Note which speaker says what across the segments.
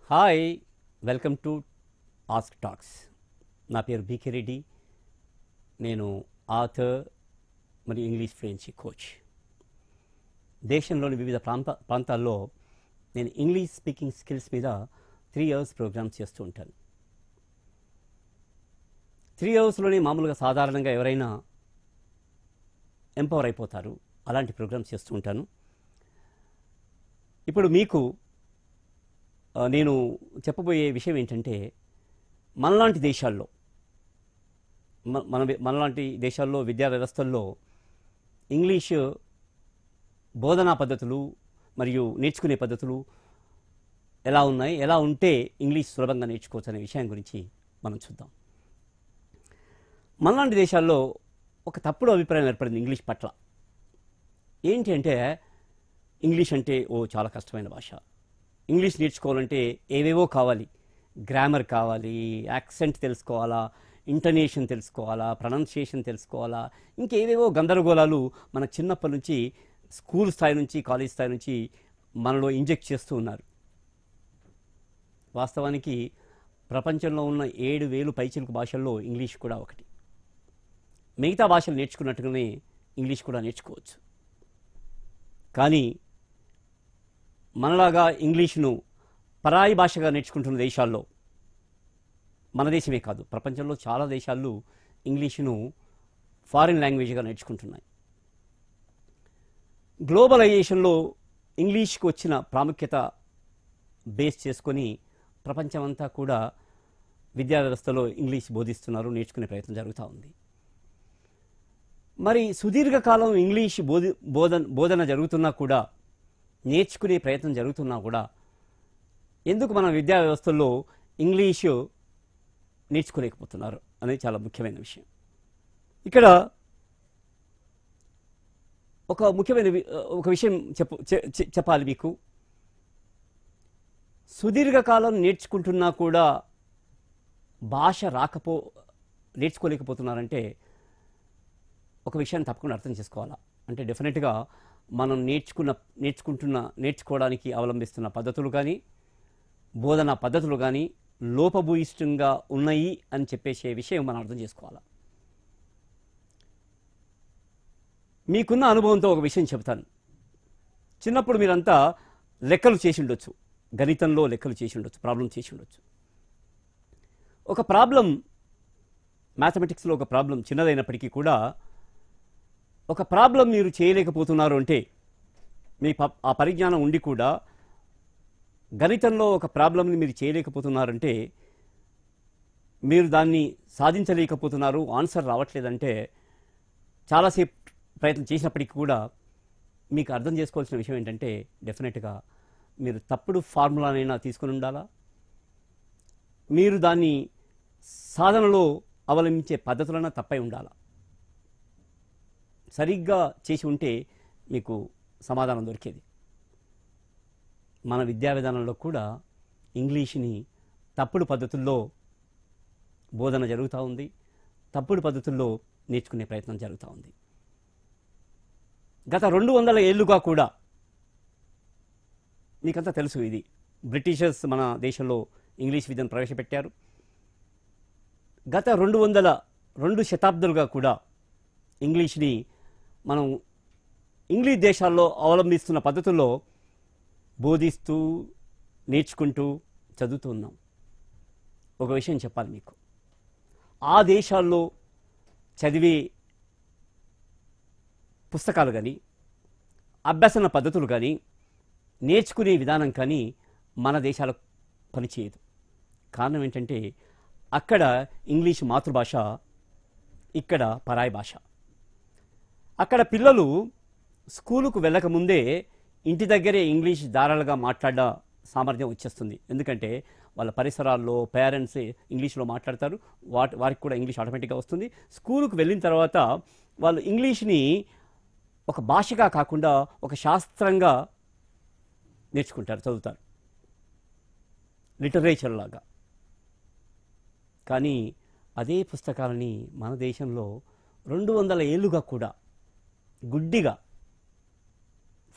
Speaker 1: Hi welcome to ask talks. నా పేరు BK Reddy. నేను ఆథర్ మరియు ఇంగ్లీష్ ఫ్లూయెన్సీ కోచ్. దేశంలోని వివిధ ప్రాంతాల్లో నేను ఇంగ్లీష్ స్పీకింగ్ స్కిల్స్ మీద 3 years ప్రోగ్రామ్స్ చేస్తూ ఉంటాను. 3 yearsలోనే మామూలుగా సాధారణంగా ఎవరైనా ఎంపవర్ అయిపోతారు. అలాంటి ప్రోగ్రామ్స్ చేస్తూ ఉంటాను. ఇప్పుడు మీకు నేను చెప్పబోయే విషయం ఏంటంటే, మనలాంటి దేశాల్లో మనలాంటి దేశాల్లో విద్యా వ్యవస్థల్లో ఇంగ్లీషు బోధనా పద్ధతులు మరియు నేర్చుకునే పద్ధతులు ఎలా ఉన్నాయి, ఎలా ఉంటే ఇంగ్లీష్ సులభంగా నేర్చుకోవచ్చు అనే విషయం గురించి మనం చూద్దాం. మనలాంటి దేశాల్లో ఒక తప్పుడు అభిప్రాయం ఏర్పడింది ఇంగ్లీష్ పట్ల. ఏంటి అంటే, ఇంగ్లీష్ అంటే చాలా కష్టమైన భాష, ఇంగ్లీష్ నేర్చుకోవాలంటే ఏవేవో కావాలి, గ్రామర్ కావాలి, యాక్సెంట్ తెలుసుకోవాలా, ఇంటనేషన్ తెలుసుకోవాలా, ప్రొనౌన్సియేషన్ తెలుసుకోవాలా, ఇంకేవేవో గందరగోళాలు మనకు చిన్నప్పటి నుంచి స్కూల్ స్థాయి నుంచి కాలేజ్ స్థాయి నుంచి మనలో ఇంజెక్ట్ చేస్తూ ఉన్నారు. వాస్తవానికి ప్రపంచంలో ఉన్న 7,000 పైచిలుకు భాషల్లో ఇంగ్లీష్ కూడా ఒకటి. మిగతా భాషలు నేర్చుకున్నట్టుగానే ఇంగ్లీష్ కూడా నేర్చుకోవచ్చు. కానీ మనలాగా ఇంగ్లీషును పరాయి భాషగా నేర్చుకుంటున్న దేశాల్లో, మన దేశమే కాదు ప్రపంచంలో చాలా దేశాలు ఇంగ్లీషును ఫారిన్ లాంగ్వేజ్గా నేర్చుకుంటున్నాయి. గ్లోబలైజేషన్లో ఇంగ్లీష్కు వచ్చిన ప్రాముఖ్యత బేస్ చేసుకొని ప్రపంచమంతా కూడా విద్యా వ్యవస్థలో ఇంగ్లీష్ బోధిస్తున్నారు, నేర్చుకునే ప్రయత్నం జరుగుతూ ఉంది. మరి సుదీర్ఘకాలం ఇంగ్లీష్ బోధన జరుగుతున్నా కూడా, నేర్చుకునే ప్రయత్నం జరుగుతున్నా కూడా, ఎందుకు మన విద్యా వ్యవస్థల్లో ఇంగ్లీషు నేర్చుకోలేకపోతున్నారు అనేది చాలా ముఖ్యమైన విషయం. ఇక్కడ ఒక ముఖ్యమైన విషయం చెప్పాలి మీకు. సుదీర్ఘకాలం నేర్చుకుంటున్నా కూడా భాష నేర్చుకోలేకపోతున్నారంటే ఒక విషయాన్ని తప్పకుండా అర్థం చేసుకోవాలా. అంటే డెఫినెట్గా మనం నేర్చుకోవడానికి అవలంబిస్తున్న పద్ధతులు కానీ, బోధనా పద్ధతులు కానీ లోపభూయిష్టంగా ఉన్నాయి అని చెప్పేసే విషయం మనం అర్థం చేసుకోవాలా. మీకున్న అనుభవంతో ఒక విషయం చెప్తాను. చిన్నప్పుడు మీరంతా లెక్కలు చేసి ఉండొచ్చు, గణితంలో లెక్కలు చేసి ఉండొచ్చు, ప్రాబ్లం చేసి ఉండొచ్చు. ఒక ప్రాబ్లం, మ్యాథమెటిక్స్లో ఒక ప్రాబ్లం చిన్నదైనప్పటికీ కూడా, ఒక ప్రాబ్లం మీరు చేయలేకపోతున్నారు అంటే, మీ ఆ పరిజ్ఞానం ఉండి కూడా గణితంలో ఒక ప్రాబ్లంని మీరు చేయలేకపోతున్నారంటే, మీరు దాన్ని సాధించలేకపోతున్నారు, ఆన్సర్ రావట్లేదంటే, చాలాసేపు ప్రయత్నం చేసినప్పటికీ కూడా మీకు అర్థం చేసుకోవాల్సిన విషయం ఏంటంటే, డెఫినెట్గా మీరు తప్పుడు ఫార్ములానైనా తీసుకుని ఉండాలా, మీరు దాన్ని సాధనలో అవలంబించే పద్ధతులైనా తప్పై ఉండాలా. సరిగ్గా చేసి ఉంటే మీకు సమాధానం దొరికేది. మన విద్యా విధానంలో కూడా ఇంగ్లీష్ని తప్పుడు పద్ధతుల్లో బోధన జరుగుతూ ఉంది, తప్పుడు పద్ధతుల్లో నేర్చుకునే ప్రయత్నం జరుగుతూ ఉంది. గత 200 ఏళ్ళుగా కూడా మీకంతా తెలుసు, ఇది బ్రిటిషర్స్ మన దేశంలో ఇంగ్లీష్ విద్యను ప్రవేశపెట్టారు. గత 2 శతాబ్దాలుగా కూడా ఇంగ్లీష్ని మనం ఇంగ్లీష్ దేశాల్లో అవలంబిస్తున్న పద్ధతుల్లో బోధిస్తూ, నేర్చుకుంటూ, చదువుతూ ఉన్నాం. ఒక విషయం చెప్పాలి మీకు. ఆ దేశాల్లో చదివే పుస్తకాలు కానీ, అభ్యసన పద్ధతులు కానీ, నేర్చుకునే విధానం కానీ మన దేశాలకు పనిచేయదు. కారణం ఏంటంటే, అక్కడ ఇంగ్లీష్ మాతృభాష, ఇక్కడ పరాయి భాష. అక్కడ పిల్లలు స్కూలుకు వెళ్ళకముందే ఇంటి దగ్గరే ఇంగ్లీష్ ధారాళంగా మాట్లాడ సామర్థ్యం వచ్చేస్తుంది. ఎందుకంటే వాళ్ళ పరిసరాల్లో పేరెంట్స్ ఇంగ్లీష్లో మాట్లాడతారు, వారికి కూడా ఇంగ్లీష్ ఆటోమేటిక్గా వస్తుంది. స్కూలుకు వెళ్ళిన తర్వాత వాళ్ళు ఇంగ్లీష్ని ఒక భాషగా కాకుండా ఒక శాస్త్రంగా నేర్చుకుంటారు, చదువుతారు, లిటరేచర్ లాగా. కానీ అదే పుస్తకాలని మన దేశంలో 200 ఏళ్ళుగా కూడా గుడ్డిగా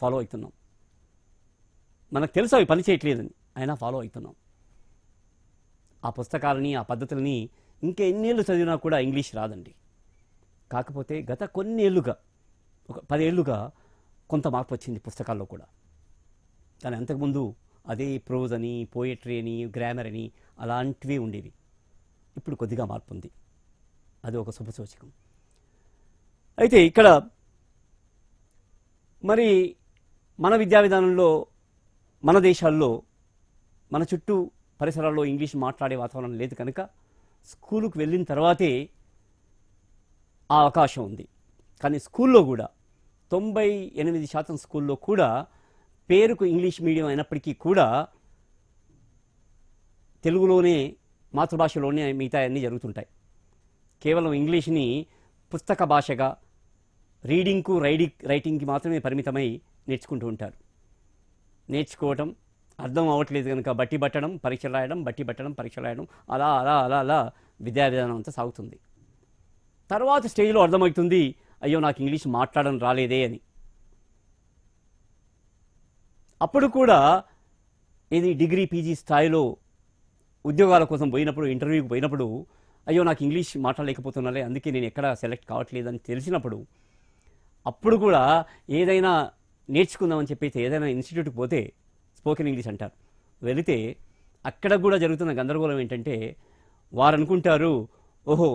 Speaker 1: ఫాలో అవుతున్నాం. మనకు తెలుసు అవి పని చేయట్లేదని, అయినా ఫాలో అవుతున్నాం. ఆ పుస్తకాలని ఆ పద్ధతులని ఇంకా ఎన్నేళ్ళు చదివినా కూడా ఇంగ్లీష్ రాదండి. కాకపోతే గత కొన్నేళ్లుగా ఒక 10 ఏళ్లుగా కొంత మార్పు వచ్చింది పుస్తకాల్లో కూడా. కానీ అంతకుముందు అదే ప్రోజ్ అని, పోయట్రీ అని, గ్రామర్ అని అలాంటివి ఉండేవి. ఇప్పుడు కొద్దిగా మార్పు ఉంది. అది ఒక శుభసూచకం. అయితే ఇక్కడ మరి మన విద్యా విధానంలో, మన దేశాల్లో, మన చుట్టూ పరిసరాల్లో ఇంగ్లీష్ మాట్లాడే వాతావరణం లేదు కనుక స్కూలుకు వెళ్ళిన తర్వాతే ఆ అవకాశం ఉంది. కానీ స్కూల్లో కూడా 98% స్కూల్లో కూడా పేరుకు ఇంగ్లీష్ మీడియం అయినప్పటికీ కూడా తెలుగులోనే, మాతృభాషలోనే మిగతా అన్నీ జరుగుతుంటాయి. కేవలం ఇంగ్లీష్ని పుస్తక భాషగా రీడింగ్కు, రైటింగ్కి మాత్రమే పరిమితమై నేర్చుకుంటూ ఉంటారు. నేర్చుకోవటం అర్థం అవ్వట్లేదు కనుక బట్టి పట్టడం, పరీక్షలు రాయడం, బట్టి పట్టడం, పరీక్షలు రాయడం, అలా అలా అలా అలా విద్యా విధానం అంతా సాగుతుంది. తర్వాత స్టేజ్లో అర్థమవుతుంది, అయ్యో నాకు ఇంగ్లీష్ మాట్లాడడం రాలేదే అని. అప్పుడు కూడా ఇది డిగ్రీ, పీజీ స్థాయిలో ఉద్యోగాల కోసం పోయినప్పుడు, ఇంటర్వ్యూకి పోయినప్పుడు, అయ్యో నాకు ఇంగ్లీష్ మాట్లాడలేకపోతున్నాలే, అందుకే నేను ఎక్కడ సెలెక్ట్ కావట్లేదని తెలిసినప్పుడు, అప్పుడు కూడా ఏదైనా నేర్చుకుందామని చెప్పేసి ఏదైనా ఇన్స్టిట్యూట్కి పోతే స్పోకెన్ ఇంగ్లీష్ అంటారు. వెళితే అక్కడ కూడా జరుగుతున్న గందరగోళం ఏంటంటే, వారు అనుకుంటారు, ఓహో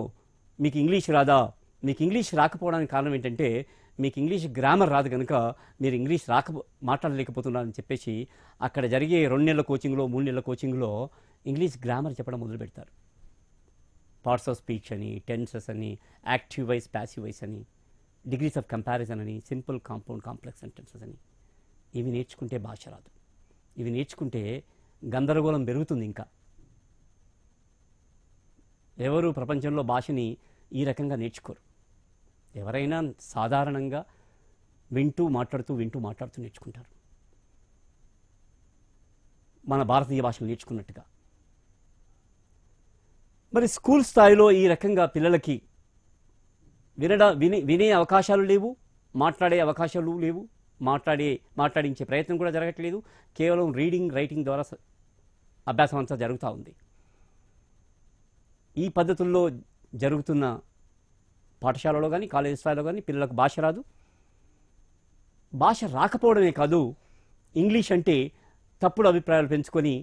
Speaker 1: మీకు ఇంగ్లీష్ రాదా, మీకు ఇంగ్లీష్ రాకపోవడానికి కారణం ఏంటంటే మీకు ఇంగ్లీష్ గ్రామర్ రాదు కనుక మీరు ఇంగ్లీష్ మాట్లాడలేకపోతున్నారని చెప్పేసి అక్కడ జరిగే 2 నెలల కోచింగ్లో, 3 నెలల కోచింగ్లో ఇంగ్లీష్ గ్రామర్ చెప్పడం మొదలు పెడతారు. పార్ట్స్ ఆఫ్ స్పీచ్ అని, టెన్సెస్ అని, యాక్టివ్ వైస్, ప్యాసివ్ వైస్ అని, డిగ్రీస్ ఆఫ్ కంపారిజన్ అని, సింపుల్, కాంపౌండ్, కాంప్లెక్స్ సెంటెన్సెస్ అని. ఇవి నేర్చుకుంటే భాష రాదు. ఇవి నేర్చుకుంటే గందరగోళం పెరుగుతుంది. ఇంకా ఎవరు ప్రపంచంలో భాషని ఈ రకంగా నేర్చుకోరు. ఎవరైనా సాధారణంగా వింటూ మాట్లాడుతూ నేర్చుకుంటారు. మన భారతీయ భాషలు నేర్చుకున్నట్టుగా. మరి స్కూల్ స్థాయిలో ఈ రకంగా పిల్లలకి వినే అవకాశాలు లేవు, మాట్లాడే అవకాశాలు లేవు, మాట్లాడించే ప్రయత్నం కూడా జరగట్లేదు. కేవలం రీడింగ్, రైటింగ్ ద్వారా అభ్యాసం అంతా జరుగుతూ ఉంది. ఈ పద్ధతుల్లో జరుగుతున్న పాఠశాలలో కానీ, కాలేజీ స్థాయిలో కానీ పిల్లలకు భాష రాదు. భాష రాకపోవడమే కాదు, ఇంగ్లీష్ అంటే తప్పుడు అభిప్రాయాలు పెంచుకొని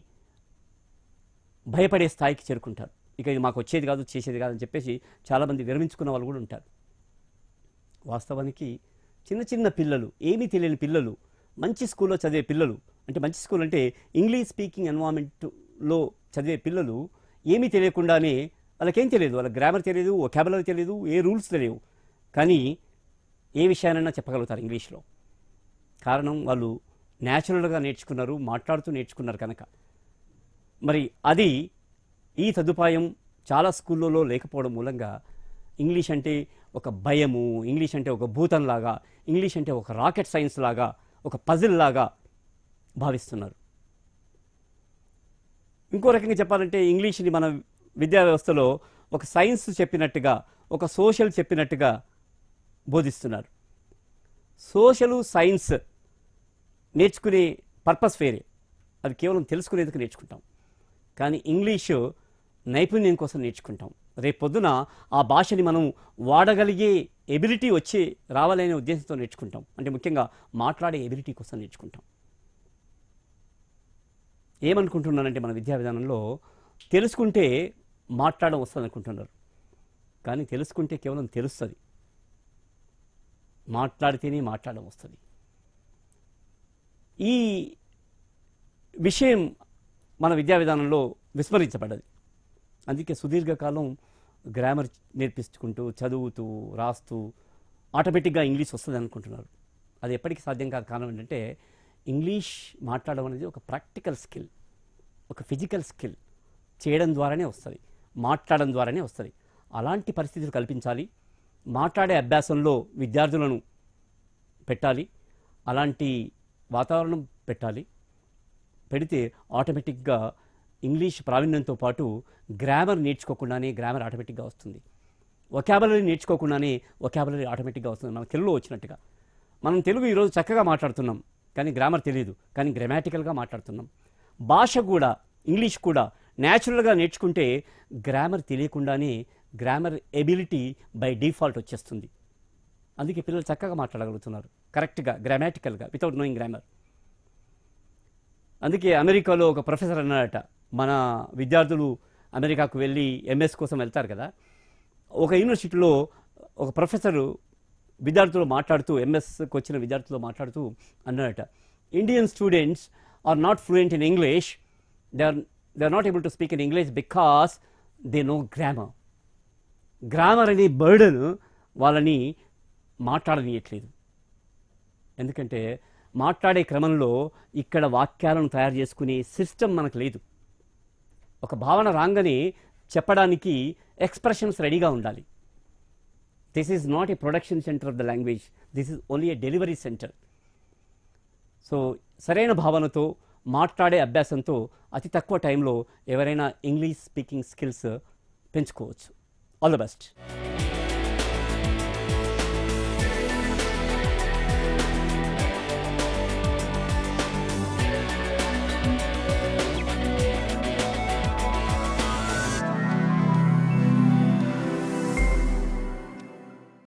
Speaker 1: భయపడే స్థాయికి చేరుకుంటారు. ఇక ఇది మాకు వచ్చేది కాదు, చేసేది కాదని చెప్పేసి చాలామంది విరమించుకున్న వాళ్ళు కూడా ఉంటారు. వాస్తవానికి చిన్న చిన్న పిల్లలు, ఏమీ తెలియని పిల్లలు, మంచి స్కూల్లో చదివే పిల్లలు, అంటే మంచి స్కూల్ అంటే ఇంగ్లీష్ స్పీకింగ్ ఎన్వైరన్మెంట్లో చదివే పిల్లలు ఏమీ తెలియకుండానే, వాళ్ళకేం తెలియదు, వాళ్ళకి గ్రామర్ తెలియదు, వొకాబులరీ తెలియదు, ఏ రూల్స్ తెలియవు, కానీ ఏ విషయానైనా చెప్పగలుగుతారు ఇంగ్లీష్లో. కారణం వాళ్ళు న్యాచురల్గా నేర్చుకున్నారు, మాట్లాడుతూ నేర్చుకున్నారు కనుక. మరి అది ఈ సదుపాయం చాలా స్కూళ్ళలో లేకపోవడం మూలంగా ఇంగ్లీష్ అంటే ఒక భయము, ఇంగ్లీష్ అంటే ఒక భూతంలాగా, ఇంగ్లీష్ అంటే ఒక రాకెట్ సైన్స్ లాగా, ఒక పజిల్ లాగా భావిస్తున్నారు. ఇంకో రకంగా చెప్పాలంటే ఇంగ్లీష్ని మన విద్యా వ్యవస్థలో ఒక సైన్స్ చెప్పినట్టుగా, ఒక సోషల్ చెప్పినట్టుగా బోధిస్తున్నారు. సోషల్, సైన్స్ నేర్చుకునే పర్పస్ వేరే, అది కేవలం తెలుసుకునేందుకు నేర్చుకుంటాం. కానీ ఇంగ్లీషు నైపుణ్యం కోసం నేర్చుకుంటాం. రేపొద్దున ఆ భాషని మనం వాడగలిగే ఎబిలిటీ వచ్చి రావాలనే ఉద్దేశంతో నేర్చుకుంటాం. అంటే ముఖ్యంగా మాట్లాడే ఎబిలిటీ కోసం నేర్చుకుంటాం. ఏమనుకుంటున్నానంటే మన విద్యా విధానంలో తెలుసుకుంటే మాట్లాడడం వస్తుంది అనుకుంటున్నారు. కానీ తెలుసుకుంటే కేవలం తెలుస్తుంది, మాట్లాడితేనే మాట్లాడడం వస్తుంది. ఈ విషయం మన విద్యా విధానంలో విస్మరించబడ్డది. అందుకే సుదీర్ఘకాలం గ్రామర్ నేర్పించుకుంటూ, చదువుతూ, రాస్తూ ఆటోమేటిక్గా ఇంగ్లీష్ వస్తుంది అనుకుంటున్నారు. అది ఎప్పటికీ సాధ్యం కాదు. కారణం ఏంటంటే ఇంగ్లీష్ మాట్లాడడం అనేది ఒక ప్రాక్టికల్ స్కిల్, ఒక ఫిజికల్ స్కిల్. చేయడం ద్వారానే వస్తుంది, మాట్లాడడం ద్వారానే వస్తుంది. అలాంటి పరిస్థితులు కల్పించాలి. మాట్లాడే అభ్యాసంలో విద్యార్థులను పెట్టాలి, అలాంటి వాతావరణం పెట్టాలి. పెడితే ఆటోమేటిక్గా ఇంగ్లీష్ ప్రావీణ్యంతో పాటు గ్రామర్ నేర్చుకోకుండానే గ్రామర్ ఆటోమేటిక్గా వస్తుంది. వొకాబులరీ నేర్చుకోకుండానే వొకాబులరీ ఆటోమేటిక్గా వస్తుంది. మన తెలుగులో వచ్చినట్టుగా. మనం తెలుగు ఈరోజు చక్కగా మాట్లాడుతున్నాం, కానీ గ్రామర్ తెలియదు, కానీ గ్రామాటికల్గా మాట్లాడుతున్నాం. భాష కూడా, ఇంగ్లీష్ కూడా న్యాచురల్గా నేర్చుకుంటే గ్రామర్ తెలియకుండానే గ్రామర్ ఎబిలిటీ బై డిఫాల్ట్ వచ్చేస్తుంది. అందుకే పిల్లలు చక్కగా మాట్లాడగలుగుతున్నారు, కరెక్ట్గా గ్రామాటికల్గా, వితౌట్ నోయింగ్ గ్రామర్. అందుకే అమెరికాలో ఒక ప్రొఫెసర్ అన్నాడట, మన విద్యార్థులు అమెరికాకు వెళ్ళి ఎంఎస్ కోసం వెళ్తారు కదా, ఒక యూనివర్సిటీలో ఒక ప్రొఫెసరు విద్యార్థులు మాట్లాడుతూ, ఎంఎస్కి వచ్చిన విద్యార్థులతో మాట్లాడుతూ అన్నాడట, Indian students are not fluent in English, they are not able to speak in English because they know grammar. Grammar అనే బర్డన్ వాళ్ళని మాట్లాడనీయట్లేదు. ఎందుకంటే మాట్లాడే క్రమంలో ఇక్కడ వాక్యాలను తయారు చేసుకునే సిస్టమ్ మనకు లేదు. ఒక భావన రాగానే చెప్పడానికి ఎక్స్ప్రెషన్స్ రెడీగా ఉండాలి. This is not a production centre of the language, this is only A delivery centre. So సరైన భావనతో మాట్లాడే అభ్యాసంతో అతి తక్కువ టైంలో ఎవరైనా ఇంగ్లీష్ స్పీకింగ్ స్కిల్స్ పెంచుకోవచ్చు. All the best.